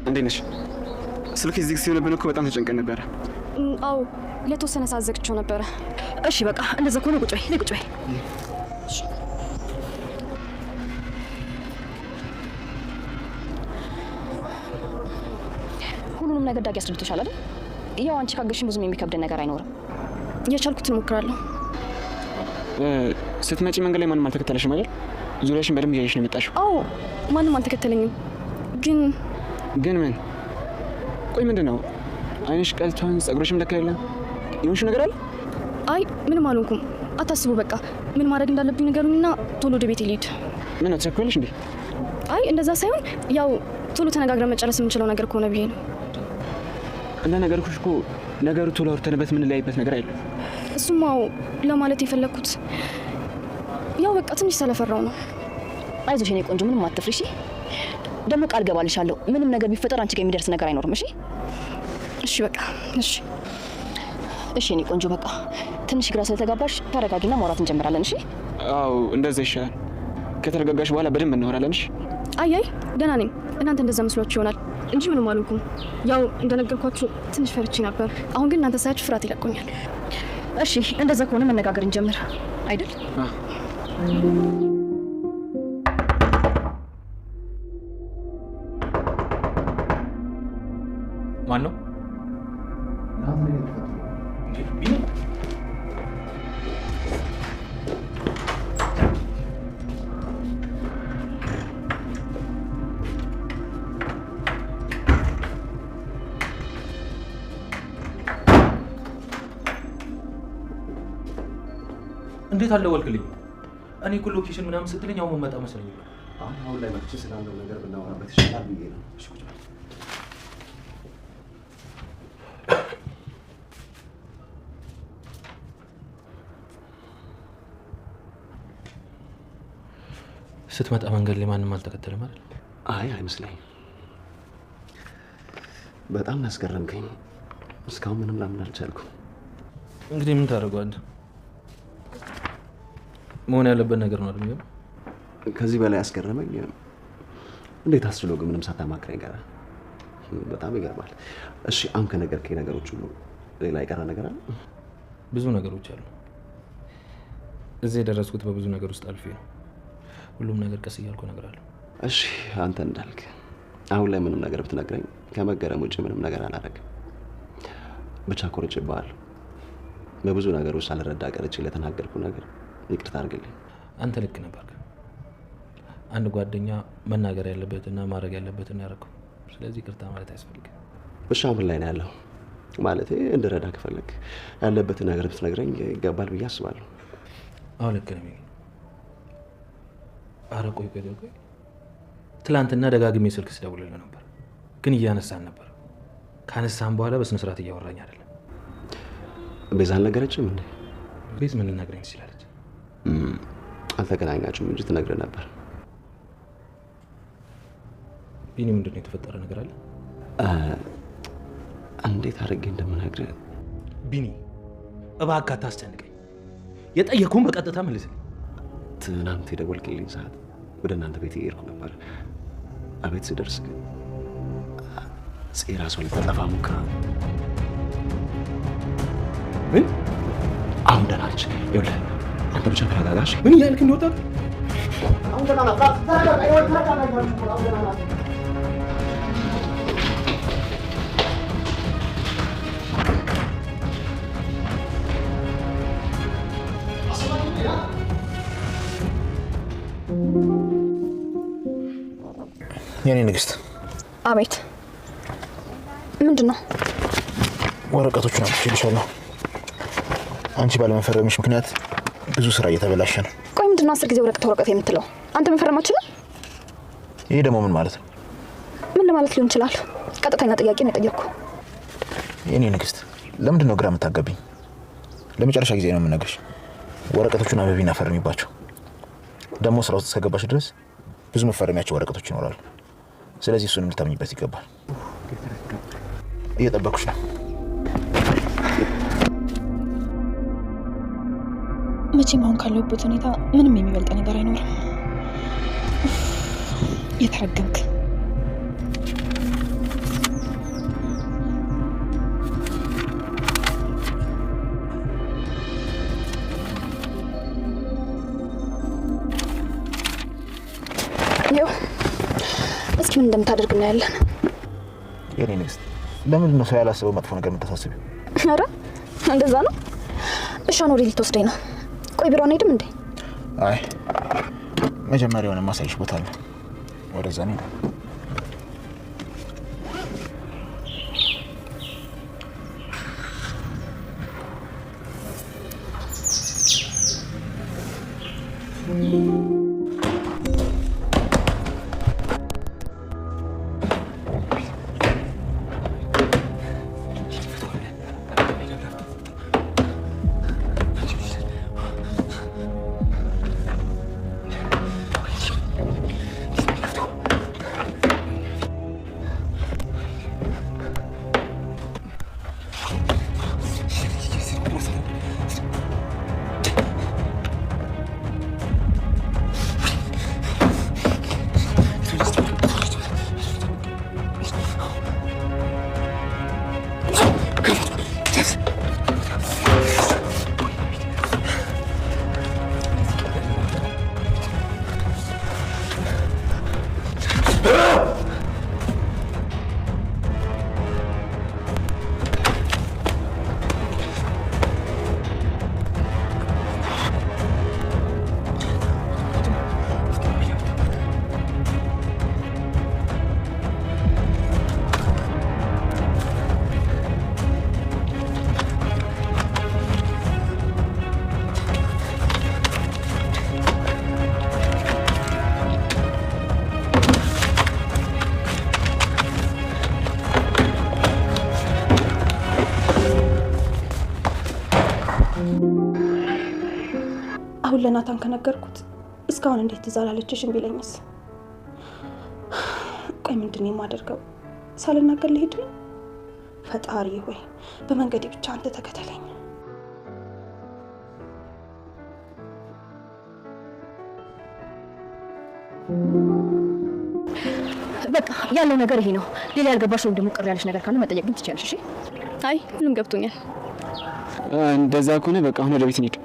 እንዴት ነሽ? ስልክ እዚህ ሲሆንብን እኮ በጣም ተጨንቀን ነበር። አዎ ለተወሰነ ሰዓት ዘግቼው ነበር። እሺ በቃ እንደዛ ከሆነ ቁጭ በይ፣ ቁጭ በይ። ሁሉንም ነገር ዳጊ አስረድቶሻል አይደል? ያው አንቺ ካገሽኝ ብዙም የሚከብድ ነገር አይኖርም። የቻልኩትን እሞክራለሁ። ስትመጪ መንገድ ላይ ማንም አልተከተለሽም አይደል? ዙሪያሽን በደንብ እያየሽ ነው የመጣሽው? አዎ ማንም አልተከተለኝም። ግን ምን? ቆይ ምንድን ነው? አይንሽ ቀልቷን፣ ጸጉርሽም ለካ የለም። የሆንሽው ነገር አለ? አይ ምንም አልሆንኩም። አታስቡ። በቃ ምን ማድረግ እንዳለብኝ ንገሩኝና ቶሎ ወደ ቤት ልሂድ። ምን ነው ተቸኮልሽ እንዴ? አይ እንደዛ ሳይሆን ያው ቶሎ ተነጋግረን መጨረስ የምንችለው ነገር ከሆነ ብዬ ነው። እንደ ነገርኩሽ እኮ ነገሩ ቶሎ አውርተንበት ምን ላይበት ነገር አይደለም። እሱማው ለማለት የፈለኩት ያው በቃ ትንሽ ስለፈራው ነው። አይዞሽ የኔ ቆንጆ ምንም አትፍሪ እሺ። ደግሞ ቃል ገባልሻለሁ ምንም ነገር ቢፈጠር አንቺ ጋር የሚደርስ ነገር አይኖርም እሺ። እሺ በቃ እሺ። እሺ የኔ ቆንጆ በቃ ትንሽ ግራ ስለተጋባሽ ተረጋጊና ማውራት እንጀምራለን እሺ። አዎ እንደዛ ይሻላል። ከተረጋጋሽ በኋላ በደንብ እናወራለን እሺ። አይ ደህና ነኝ። እናንተ እንደዛ መስሏችሁ ይሆናል እንጂ ምንም አልሆንኩም። ያው እንደነገርኳችሁ ትንሽ ፈርቼ ነበር። አሁን ግን እናንተ ሳያችሁ ፍርሃት ይለቆኛል። እሺ እንደዛ ከሆነ መነጋገር እንጀምር አይደል? ማን ነው? እንዴት አልደወልክልኝ? እኔ እኮ ሎኬሽን ምናምን ስትለኝ አሁን መጣ መሰለኝ። አሁን ላይ መጥቼ ስላለው ነገር ብናወራበት ይሻላል ብዬ ነው። እሺ ቁጭ በል። ስትመጣ መንገድ ላይ ማንም አልተከተለም አይደል? አይ አይመስለኝም። በጣም ያስገረምከኝ። እስካሁን ምንም ላምን አልቻልኩም። እንግዲህ ምን ታደርገዋለህ? መሆን ያለበት ነገር ነው አይደል? ከዚህ በላይ ያስገረመኝ እንዴት አስችሎ ግን ምንም ሳታማክረኝ ቀረ። በጣም ይገርማል። እሺ አሁን ከነገርከኝ ነገሮች ሁሉ ሌላ የቀረ ነገር አለ? ብዙ ነገሮች አሉ። እዚህ የደረስኩት በብዙ ነገር ውስጥ አልፌ ነው። ሁሉም ነገር ቀስ እያልኩ እነግርሃለሁ። እሺ አንተ እንዳልክ አሁን ላይ ምንም ነገር ብትነግረኝ ከመገረም ውጭ ምንም ነገር አላደርግም። ብቻ ኮርጬብሃለሁ። በብዙ ነገሮች ሳልረዳ ቀርቼ ለተናገርኩ ነገር ይቅርታ አድርግልኝ። አንተ ልክ ነበርክ። አንድ ጓደኛ መናገር ያለበትና ማድረግ ያለበትን ያደረገው። ስለዚህ ይቅርታ ማለት አያስፈልግም። እሺ ምን ላይ ነው ያለው? ማለት እንድረዳ ከፈለክ ያለበትን ነገር ብትነግረኝ ይገባል ብዬ አስባለሁ። አዎ ልክ ነህ። ኧረ ቆይ ትላንትና ደጋግሜ ስልክ ስደውልልህ ነበር፣ ግን እያነሳን ነበር። ካነሳን በኋላ በስነ ስርዓት እያወራኝ አይደለም። ቤዛ አልነገረችም እንዴ? ቤዝ ምን ልነግረኝ ትችላለች? አልተገናኛችሁም እንጂ ትነግረህ ነበር። ቢኒ ምንድን ነው የተፈጠረ ነገር አለ? እንዴት አድርጌ እንደምነግርህ ቢኒ እባክህ አታስጨንቀኝ። የጠየኩህን በቀጥታ መልስልኝ። ትናንት የደወልክልኝ ሰዓት ወደ እናንተ ቤት እየሄድኩ ነበር። አቤት ስደርስ ግን ራሷ ልታጠፋ ሞክራ። ምን? አሁን ደህና ነች። ይኸውልህ አንተ ብቻ ተረጋጋሽ። ምን እያልክ እንደወጣ አሁን ደህና ናት። ተረጋጋ። የኔ ንግስት። አቤት። ምንድነው? ወረቀቶቹን አምጥቼልሻለሁ። አንቺ ባለመፈረምሽ ምክንያት ብዙ ስራ እየተበላሸ ነው። ቆይ ምንድነው 10 ጊዜ ወረቀት የምትለው? አንተ መፈረም አትችልም? ይሄ ደግሞ ምን ማለት ነው? ምን ለማለት ሊሆን ይችላል? ቀጥተኛ ጥያቄ ነው የጠየቅኩ። የኔ ንግስት ለምንድን ነው ግራ የምታጋቢኝ? ለመጨረሻ ጊዜ ነው የምነግርሽ። ወረቀቶቹን አንብቢና ፈርሚባቸው። ደግሞ ስራ ውስጥ እስከገባሽ ድረስ ብዙ መፈረሚያቸው ወረቀቶች ይኖራሉ። ስለዚህ እሱንም ልታምኝበት ይገባል። እየጠበኩሽ ነው። መቼም አሁን ካለሁበት ሁኔታ ምንም የሚበልጥ ነገር አይኖርም። የተረገምክ ይኸው እስኪ ምን እንደምታደርግ እናያለን። የኔ ንግስት ለምንድን ነው ሰው ያላሰበው መጥፎ ነገር የምታሳስቢው? ኧረ እንደዛ ነው። እሺ አሁን ወዴት ልትወስደኝ ነው? ቆይ ቢሮ አንሄድም እንዴ? አይ መጀመሪያ የሆነ ማሳይሽ ቦታ አለ፣ ወደዛ ነው። አሁን ለናታን ከነገርኩት እስካሁን እንዴት ትዝ አላለችሽም ቢለኝስ? ቆይ ምንድን ነው የማደርገው? ሳልናገር ልሄድ ነው? ፈጣሪ ሆይ በመንገዴ ብቻ አንተ ተከተለኝ። በቃ ያለው ነገር ይሄ ነው። ሌላ ያልገባሽ ወይም ደግሞ ቅር ያለሽ ነገር ካለ መጠየቅ ግን ትችያለሽ። እሺ? አይ ሁሉም ገብቶኛል። እንደዛ ከሆነ በቃ አሁን ወደ ቤት እንሂድ።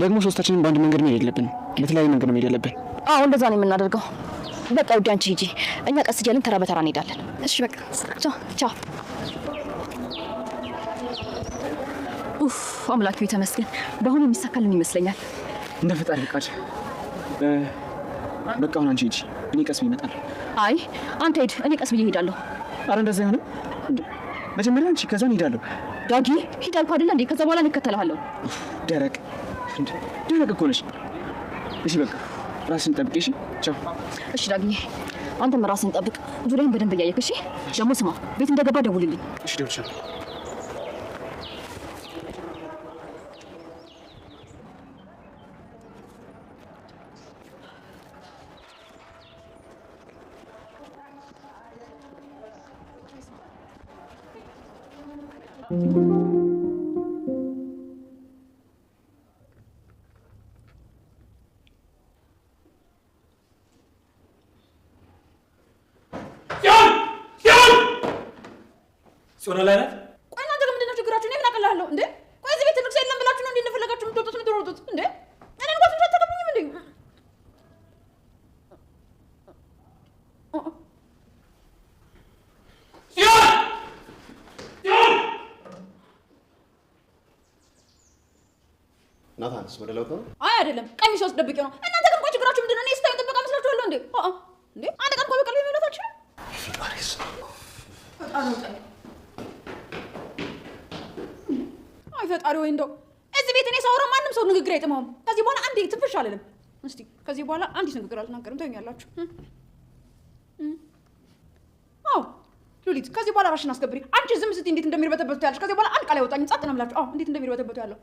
ደግሞ ሶስታችንም በአንድ መንገድ መሄድ የለብንም፣ በተለያየ መንገድ ነው መሄድ ያለብን። አዎ እንደዛ ነው የምናደርገው። በቃ ውዴ አንቺ ሂጂ፣ እኛ ቀስ እያልን ተራ በተራ እንሄዳለን። እሺ በቃ ቻው ቻው። ኡፍ አምላክ ሆይ ተመስገን። በአሁኑ የሚሳካልን ይመስለኛል። እንደ ፈጣሪ ፍቃድ። በቃ አሁን አንቺ ሂጂ፣ እኔ ቀስ ብዬ እመጣለሁ። አይ አንተ ሂድ፣ እኔ ቀስ ብዬ እሄዳለሁ። አረ እንደዛ አይሆንም። መጀመሪያ አንቺ ከዛ እንሄዳለሁ። ዳጊ ሂድ አልኩህ አይደል እንዴ? ከዛ በኋላ እከተልሃለሁ። ደረቅ ደረቅ እኮ ነሽ። እሺ በቃ ራስን ጠብቂ። እሺ ቻው። እሺ ዳግዬ አንተም ራስን ጠብቅ፣ ዙሪያውን በደንብ እያየክ። እሺ ደግሞ ስማ፣ ቤት እንደገባ ደውልልኝ። እሺ ደውልልሻለሁ። ሲሆነ ላይ ናት። ቆይ እናንተ ግን ምንድን ነው ችግራችሁ? እኔ ምን አውቅልሃለሁ እንዴ? ቆይ እዚህ ቤት ትልቅ ሰው የለም ብላችሁ ነው እንዴ እንደፈለጋችሁ የምትወጡት የምትሮጡት እንዴ? እኔ እንኳን ትንሽ አታከብሩኝም እንዴ? ናታንስ ወደ ለውጥ ነው? አይ አይደለም፣ ቀሚስ ውስጥ ደብቄው ነው። እናንተ ግን ቆይ ችግራችሁ ምንድን ነው? እኔ ስታዩ ጥበቃ መስላችኋለሁ እንዴ? እንዴ አንድ ቀን ቆይ በቀልብ የሚመለታችሁ ፋሪስ አይ ፈጣሪ ወይ እንደው እዚህ ቤት እኔ ሳወራ ማንም ሰው ንግግር አይጥመውም። ከዚህ በኋላ አንዴ ትንፍሽ አልልም። እስቲ ከዚህ በኋላ አንዲት ንግግር አልተናገርም። ተኛላችሁ። አዎ ሉሊት፣ ከዚህ በኋላ ራስሽን አስከብሪ። አንቺ ዝም ስትይ እንዴት እንደሚርበተበቱ ያለሽ። ከዚህ በኋላ አንድ ቃል አይወጣኝም። ጸጥ ነው የምላችሁ። አዎ እንዴት እንደሚርበተበቱ ያለው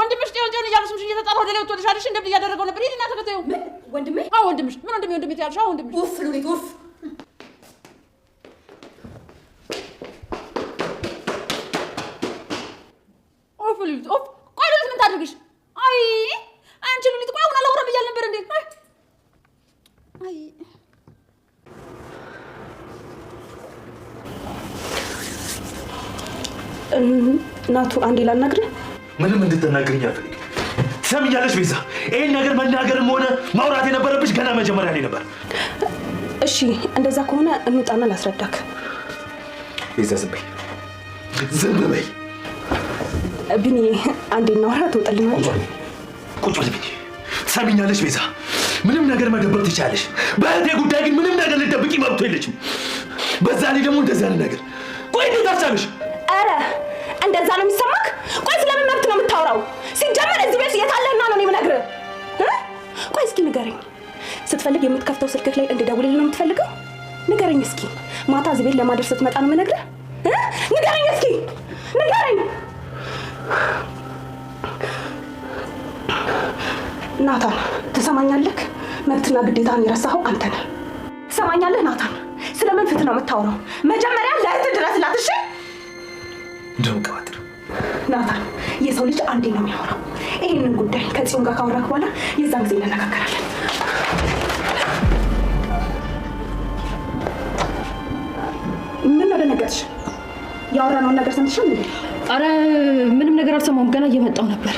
ወንድምሽ ጤውን እያሉ ስምሽ እየተጠራ ወደ ላይ ወጥቶልሻልሽ። እንደምን እያደረገው ነበር? ሂጂና ተከታዩ። ወንድሜ? አዎ ወንድምሽ። ምን ወንድሜ ትያለሽ? አዎ ወንድምሽ። ኡፍ ሉሊት ኡፍ። ኡፍ ሉሊት ኡፍ። ቆይ ሉሊት ምን ታድርግሽ? አይ አንቺ ሉሊት፣ ቆይ አሁን አላወራም እያል ነበር እንዴ? አይ ናቱ አንዴ ላናግርህ። ምንም እንድትናገርኝ አልፈልግም። ትሰሚኛለሽ ቤዛ? ይሄን ነገር መናገርም ሆነ ማውራት የነበረብሽ ገና መጀመሪያ ላይ ነበር። እሺ እንደዛ ከሆነ እንውጣና ላስረዳክ። ቤዛ ዝም በይ፣ ዝም በይ። ቢኒ አንዴ እናውራ፣ ትወጣልኛለሽ? ቁጭ በል ቢኒ። ትሰሚኛለሽ ቤዛ? ምንም ነገር መደበቅ ትችያለሽ፣ በእህቴ ጉዳይ ግን ምንም ነገር ልትደብቂ መብቱ የለሽም። በዛ ላይ ደግሞ እንደዛ ያለ ነገር ቆይ እንዴት አስቻለሽ? ኧረ እንደዛ ነው የሚሰማክ? ቆይ ስለምን መብት ነው የምታወራው? ሲጀመር እዚህ ቤት የታለና ነው የምነግርህ? ቆይ እስኪ ንገረኝ፣ ስትፈልግ የምትከፍተው ስልክክ ላይ እንድደውልልህ ነው የምትፈልገው? ንገረኝ እስኪ። ማታ እዚህ ቤት ለማደር ስትመጣ ነው የምነግርህ? ንገረኝ እስኪ ንገረኝ። ናታን ትሰማኛለህ? መብትና ግዴታን የረሳኸው አንተ ነህ። ትሰማኛለህ ናታን? ስለምን ፍትህ ነው የምታወራው? መጀመሪያ ለእህትህ ድረስላት። እሺ እንደውም ቀባጥር ናታን፣ የሰው ልጅ አንዴ ነው የሚያወራው። ይህንን ጉዳይ ከጽዮን ጋር ካወራክ በኋላ የዛን ጊዜ እንነጋገራለን። ምን ነው ደነገጥሽ? ያወራነውን ነገር ሰምተሻል እንዴ? አረ ምንም ነገር አልሰማሁም። ገና እየመጣሁ ነበር።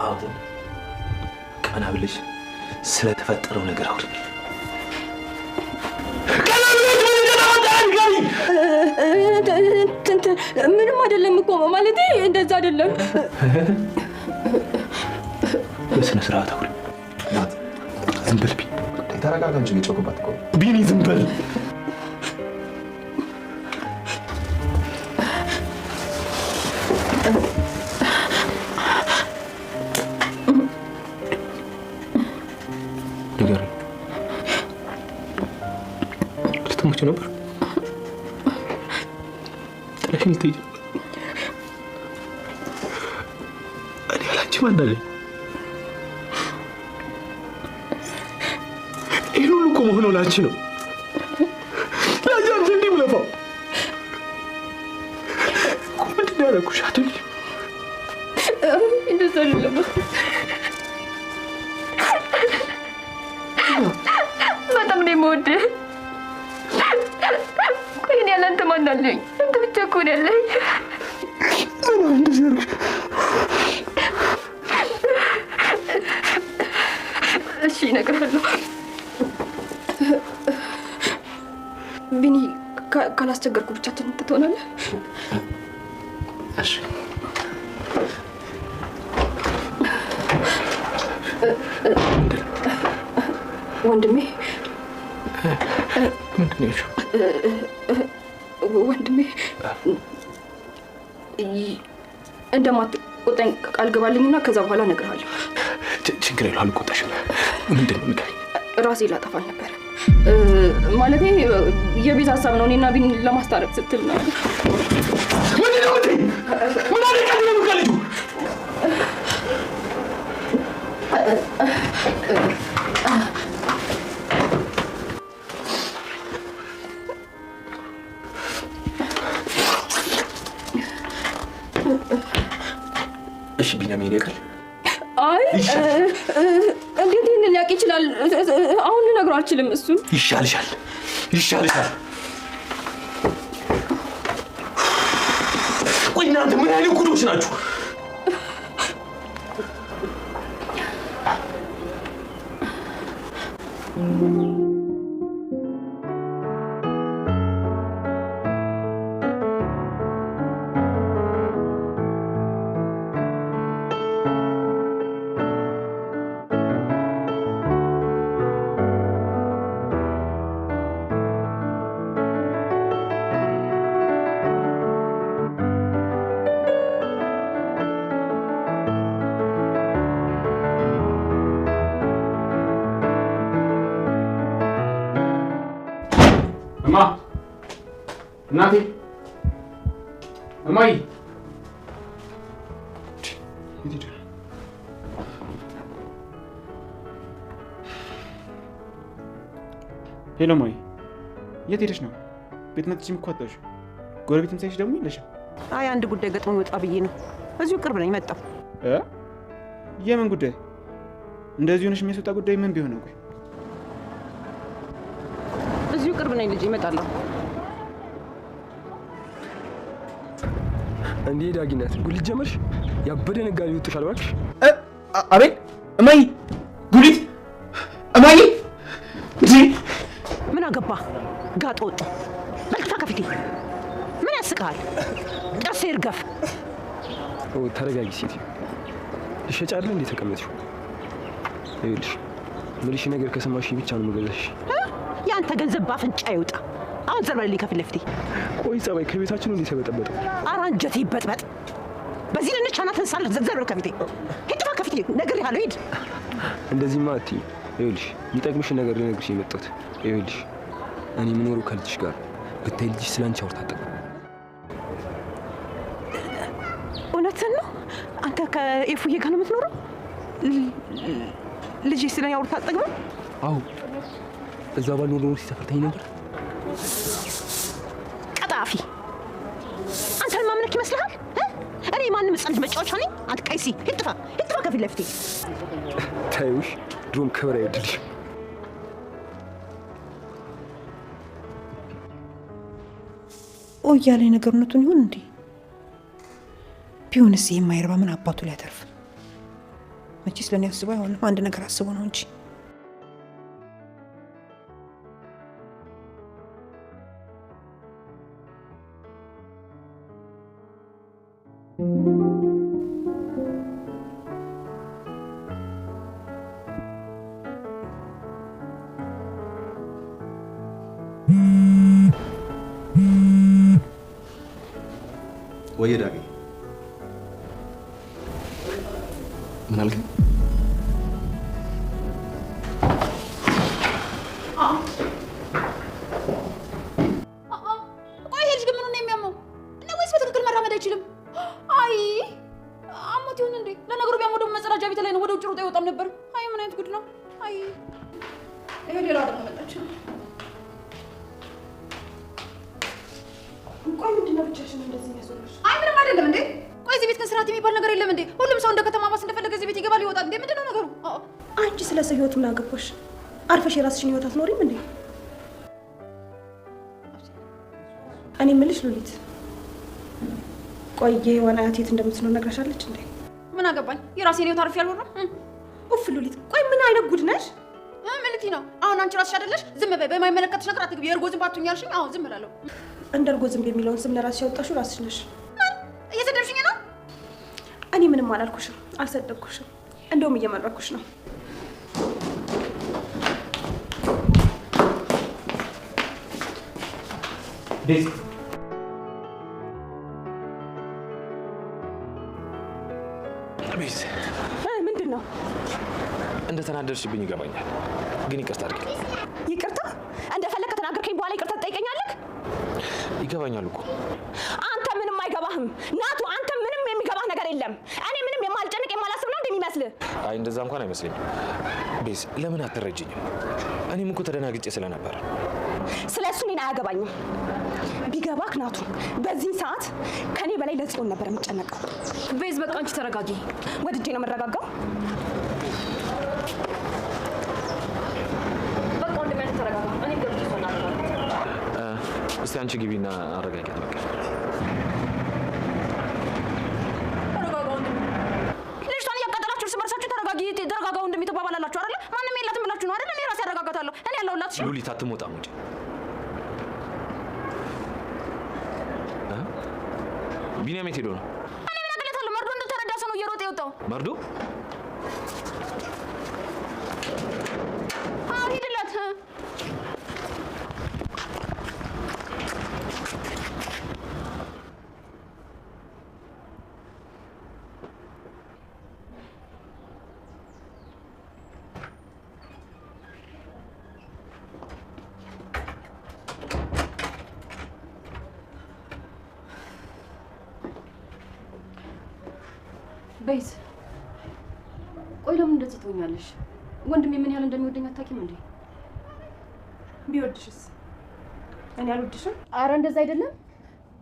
አሁን ቀና ብለሽ ስለተፈጠረው ነገር አውሪ። ምንም አይደለም እኮ ማለቴ እንደዛ አይደለም። በስነ ስርዓት አውሪ። ዝም በል ቢኒ። ተረጋጋ እንጂ እየጮህኩባት እኮ ቢኒ፣ ዝም በል። ንገረኝ፣ ልትሞቺ ነበር? ጥለሽኝ ልትሄጂ ነበር? እኔ ያላንቺ ማን አለኝ? ይህን ሁሉ እኮ መሆነው ላንቺ ነው። ለአንቺ እንዲህ የምለፋው ምንድን ነው ያደረኩሽ? አትበይኝ። እንደዛ አይደለም። በጣም ነው የምወድህ። ቆይ እኔ ያለ አንተ ማን አለኝ? አንተ ብቻ እኮ ነው ያለኝ። እንደዚህ ያደረግሽ? እሺ እነግርሃለሁ። ቢኒ ካላስቸገርኩ ብቻ ትሆናለህ? እሺ ወንድሜ። ምንድን ነው ወንድሜ? እንደማትቆጣኝ ቃል ገባልኝና ከዛ በኋላ እነግርሃለሁ። ችግር የለውም፣ አልቆጣሽም። ምንድን ነው ንገሪኝ። ራሴ ላጠፋ ነበር። ማለቴ የቤዛ ሀሳብ ነው። እኔና ቢኒ ለማስታረቅ ስትል ነው። ምንድን ነው የምትይኝ? ምን አደረጋት ነው ከልጁ? እሺ ቢኒያሚን ይሄዳል። አይ እንዴት ይህንን ሊያውቅ ይችላል? አሁን ልነግረው አልችልም። እሱን ይሻልሻል፣ ይሻልሻል። ቆይ እናንተ ምን አይነት ጉዶች ናችሁ? እማ እናቴ እማዬ ሄሎ እማዬ የት ሄደሽ ነው? ቤት መጥቼም እኮ አጣሁሽ። ጎረቤትም ሳይሽ ደግሞ የለሽም። አይ አንድ ጉዳይ ገጥሞ ወጣ ብዬ ነው። እዚሁ ቅርብ ነኝ መጣሁ። የምን ጉዳይ? እንደዚህ ሆነሽ የሚያስወጣ ጉዳይ ምን ቢሆን ነው? ቆይ እዚሁ ቅርብ ነኝ ልጅ እመጣለሁ። እንዴ ዳጊናት ጉሊት ጀመርሽ? ያበደ ነጋዴ ወጥቷል እባክሽ። አቤት እማዬ፣ ጉሊት እማዬ። ምን አገባ ጋጥ ወጥ መልክታ ከፊቴ ምን ያስቃል? ጥርሴ ይርገፍ። ተረጋጊ ሴትዮ። ልሸጫለሁ እንዴ ተቀመጥሽው? ይኸውልሽ ምልሽ ነገር ከሰማሽ ብቻ ነው የምገዛሽ። ያንተ ገንዘብ ባፍንጫ ይውጣ። አሁን ዘርበልኝ ከፊት ለፊቴ። ቆይ ጸባይ ከቤታችን እንዴ ተበጠበጠ? ኧረ አንጀቴ ይበጥበጥ። በዚህ ልንቻና ተንሳለህ። ዘርበል ከፊቴ ሂድ፣ ከፊቴ ነግሬሃለሁ። ሂድ። እንደዚህማ አትይኝ። ይኸውልሽ የሚጠቅምሽን ነገር ልነግርሽ የመጣሁት። ይኸውልሽ እኔ የምኖረው ከልጅሽ ጋር ብታይ ልጅሽ ስላንቺ አውርታ አጠቅም። እውነትን ነው? አንተ ከኤፉዬ ጋር ነው የምትኖረው? ልጅ ስለኔ አውርታ አጠቅም? አዎ እዛ ባልኖር ኖሮ ሲሰፈርተኝ ነበር። ቀጣፊ! አንተን ማምለክ ይመስልሃል? እኔ ማንም ሕፃን ልጅ መጫወቻ ነኝ? አንተ ቀይሲ! ሂድ ጥፋ ከፊት ለፊቴ። ታዩሽ ድሮም ክብር አይወድልሽ። እያለ ነገርነቱን ይሁን እንዴ? ቢሆንስ የማይረባ ምን አባቱ ሊያተርፍ? መቼስ ለእኔ አስቦ አይሆንም። አንድ ነገር አስቦ ነው እንጂ። ወይ ዳጊ ምን አልከኝ? ቆይ ይሄ ልጅ ግን ምኑን ነው የሚያመው? እና ወይስ በትክክል መራመድ አይችልም? አይ አሞት ይሁን እንዴ? ለነገሩ ቢያመው ደግሞ መጸዳጃ ቤት ላይ ነው፣ ወደ ውጭ ሮጦ አይወጣም ነበር። አይ ምን አይነት ጉድ ነው? አይ ይሄ ሌላ ደግሞ መጣች። ቆይ ምንድን ነው ብቻሽን እንደዚህ የሚያስወራሽ? አይ ምንም አይደለም እንዴ። ቆይ እዚህ ቤት ግን ስርዓት የሚባል ነገር የለም እንዴ? ሁሉም ሰው እንደ ከተማ ባስ እንደፈለገ እዚህ ቤት ይገባል ይወጣል እንዴ? ምንድን ነው ነገሩ? አንቺ ስለ ሰው ህይወት ምን አገባሽ? አርፈሽ የራስሽን ህይወት አትኖሪም እንዴ? እኔ የምልሽ ሉሊት፣ ቆይ የሔዋን አያት የት እንደምትኖር ነግራሻለች እንዴ? ምን አገባኝ? የራሴን ህይወት አርፌ አልኖርም? ኡፍ ሉሊት፣ ቆይ ምን አይነት ጉድ ነሽ? ምን ልትይ ነው አሁን? አንቺ ራስሽ አይደለሽ? ዝም በይ። በማይመለከትሽ ነገር አትግቢ። የእርጎ ዝንብ አትሁኝ ያልሽኝ። አሁን ዝም እላለሁ። እንደ እርጎ ዝንብ የሚለውን ስም ለራስሽ ያወጣሽው ራስሽ ነሽ። እየሰደብሽኝ ነው? እኔ ምንም አላልኩሽም፣ አልሰደብኩሽም። እንደውም እየመረኩሽ ነው። ቤት ምንድን ነው? እንደተናደድሽብኝ ይገባኛል፣ ግን ይቅርታ አድርጊ። ይቅርታ? እንደፈለግ ከተናገርከኝ በኋላ ይቅርታ ትጠይቀኛለህ? ይገባኛል እኮ አንተ ምንም አይገባህም ናቱ። አንተ ምንም የሚገባህ ነገር የለም። እኔ ምንም የማልጨንቅ የማላስብ ነው እንደሚመስልህ? አይ እንደዛ እንኳን አይመስለኝም። ቤዝ ለምን አትረጅኝም? እኔም እኮ ተደናግጬ ስለነበር። ስለ እሱ እኔን አያገባኝም። ቢገባክ ናቱ፣ በዚህ ሰዓት ከኔ በላይ ለጽዮን ነበር የምጨነቀው። ቤዝ በቃ አንቺ ተረጋጊ። ወድጄ ነው የምረጋጋው። በቃ ወንድሜ ተረጋጋ። እኔ ገብቼ ሆና እስቲ አንቺ ግቢና አረጋጊያት። በቃ ተረጋጋ ወንድሜ። ልጅቷን እያቃጠላችሁ እርስ በርሳችሁ ተረጋጋ ወንድሜ ተባባላላችሁ አይደለ? ማንም የላትም ብላችሁ ነው አይደለ? እኔ ራሴ አረጋጋታለሁ። እኔ ያለሁላት። እሺ ሉሊት አትሞጣም እንጂ ቢኒያም የት ሄዶ ነው? እኔ ምን አቅለታለሁ? መርዶ እንደተረዳ ሰው ነው እየሮጠ የወጣው። መርዶ? ሂድለት። ቤዝ ቆይ ለምን እንደዚህ ትሆኛለሽ? ወንድሜ ምን ያህል እንደሚወደኝ አታውቂም እንዴ? ቢወድሽስ? እኔ አልወድሽም። አረ እንደዛ አይደለም።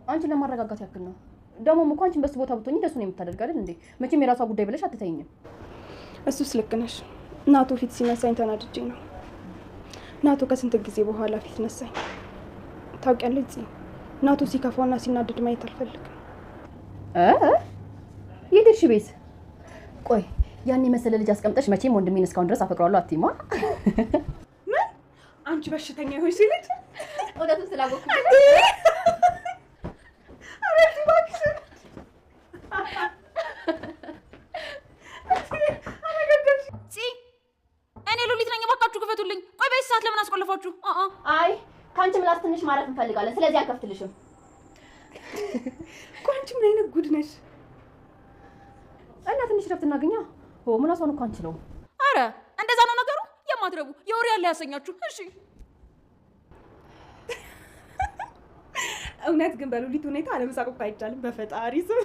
አንቺን ለማረጋጋት ያክል ነው። ደግሞም እኮ አንቺን በሱ ቦታ ብትሆኚ እንደሱ ነው የምታደርግ አይደል እንዴ? መቼም የራሷ ጉዳይ ብለሽ አትተይኝም። እሱስ ልክ ነሽ። ናቶ ፊት ሲነሳኝ ተናድጄ ነው። ናቶ ከስንት ጊዜ በኋላ ፊት ነሳኝ። ታውቂያለሽ፣ ናቶ ሲከፋውና ሲናደድ ማየት አልፈልግም። የድርሽ ቤት ቆይ ያን መሰለ ልጅ አስቀምጠሽ መቼም ወንድሜን እስካሁን ድረስ አፈቅረዋለሁ አትይማ? ምን አንቺ በሽተኛ ሆይ ሲልት ወደቱ ስላወኩ እኔ ሉሊት ነኝ። እባካችሁ ክፈቱልኝ። ቆይ በዚህ ሰዓት ለምን አስቆለፋችሁ? አይ ከአንቺ ምላስ ትንሽ ማረፍ እንፈልጋለን። ስለዚህ አልከፍትልሽም። ቆይ አንቺ ምን አይነት ጉድ ነሽ? እና ትንሽ ረፍት እናገኛ። ምላሷን እኮ አንችለው። አረ እንደዛ ነው ነገሩ። የማትረቡ የወሬ ያለ ያሰኛችሁ። እሺ እውነት ግን በሉሊት ሁኔታ አለመሳቅ እኮ አይቻልም። በፈጣሪ ስም።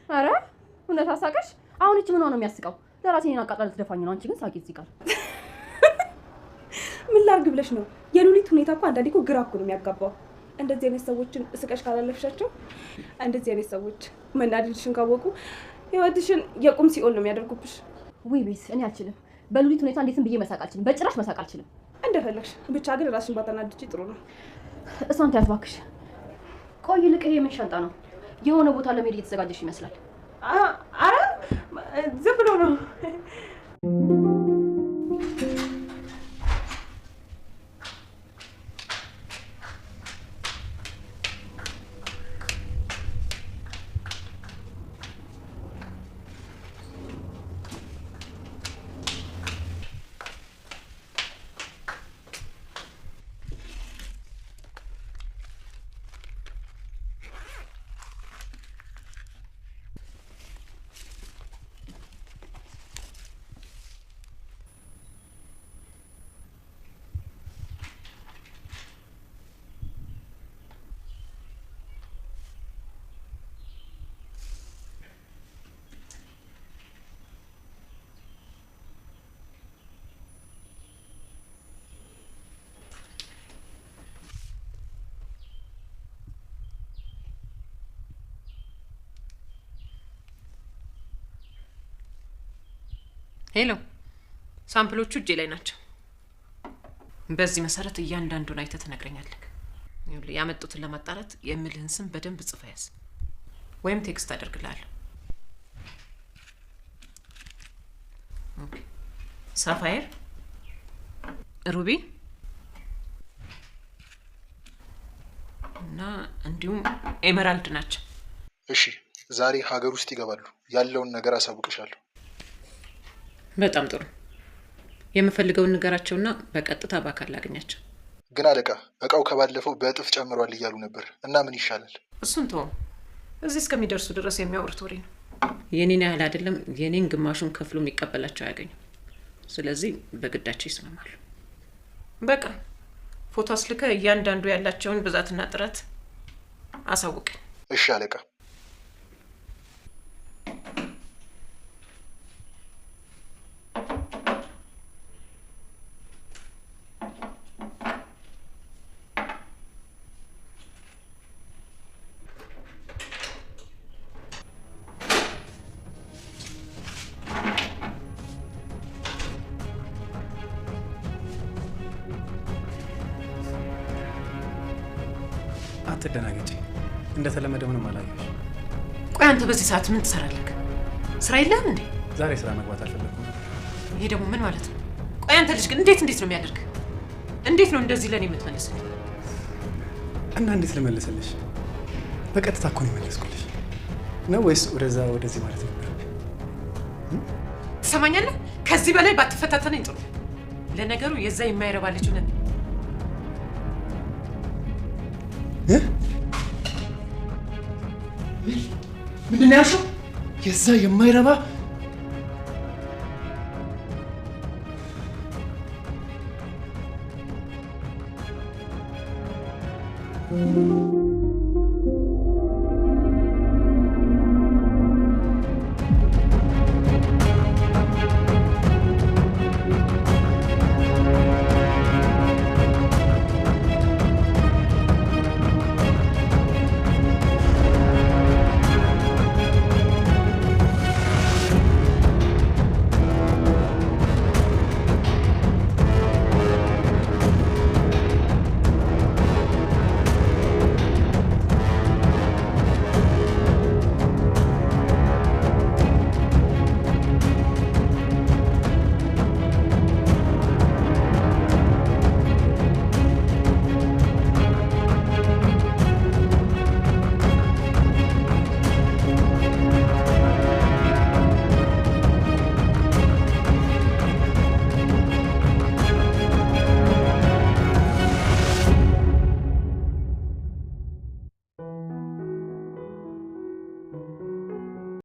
አረ እውነት አሳቀሽ? አሁን እቺ ምን ነው የሚያስቀው? ለራሴ እኔን አቃጥላ ልትደፋኝ ነው። አንቺ ግን ሳቂ እዚህ ጋር። ምን ላርግ ብለሽ ነው? የሉሊት ሁኔታ እኮ አንዳንዴ እኮ ግራ እኮ ነው የሚያጋባው። እንደዚህ አይነት ሰዎችን እስቀሽ ካላለፍሻቸው፣ እንደዚህ አይነት ሰዎች መናደድሽን ካወቁ ህይወትሽን የቁም ሲኦል ነው የሚያደርጉብሽ። ውይ ቤት እኔ አልችልም። በሉሊት ሁኔታ እንዴትም ብዬ መሳቅ አልችልም። በጭራሽ መሳቅ አልችልም። እንደፈለግሽ ብቻ ግን ራስሽን ባታናድጂ ጥሩ ነው። እሷን ተያት እባክሽ። ቆይ ልቅ ይሄ ምን ሻንጣ ነው? የሆነ ቦታ ለመሄድ እየተዘጋጀሽ ይመስላል። አረ ዝም ብሎ ነው። ሄሎ፣ ሳምፕሎቹ እጄ ላይ ናቸው። በዚህ መሰረት እያንዳንዱን አይተህ ትነግረኛለህ። ያመጡትን ለማጣራት የምልህን ስም በደንብ ጽፈህ ያዝ፣ ወይም ቴክስት አደርግልሃለሁ። ሳፋየር፣ ሩቢ እና እንዲሁም ኤመራልድ ናቸው። እሺ፣ ዛሬ ሀገር ውስጥ ይገባሉ። ያለውን ነገር አሳውቅሻለሁ። በጣም ጥሩ። የምፈልገውን ንገራቸውና በቀጥታ በአካል ላገኛቸው። ግን አለቃ፣ እቃው ከባለፈው በእጥፍ ጨምሯል እያሉ ነበር እና ምን ይሻላል? እሱን ተወው። እዚህ እስከሚደርሱ ድረስ የሚያወሩት ወሬ ነው። የኔን ያህል አይደለም፣ የኔን ግማሹን ከፍሎ የሚቀበላቸው አያገኙም። ስለዚህ በግዳቸው ይስማማሉ። በቃ ፎቶ አስልከ እያንዳንዱ ያላቸውን ብዛትና ጥራት አሳውቅ። እሺ አለቃ። አትደናገጪ። እንደተለመደ ምንም አላየሽ። ቆይ አንተ በዚህ ሰዓት ምን ትሰራለህ? ስራ የለህም እንዴ? ዛሬ ስራ መግባት አልፈለኩም። ይሄ ደግሞ ምን ማለት ነው? ቆይ አንተ ልጅ ግን እንዴት ነው የሚያደርግ? እንዴት ነው እንደዚህ ለኔ የምትመልስልኝ? እና እንዴት ልመልስልሽ? በቀጥታ እኮ ነው የመለስኩልሽ። ነው ወይስ ወደዛ ወደዚህ ማለት ነበር? ትሰማኛለህ? ከዚህ በላይ ባትፈታተነኝ ጥሩ። ለነገሩ የዛ የማይረባ ልጅ ነን። ምንድን ነው ያልሽው? የዛ የማይረባ Thank you.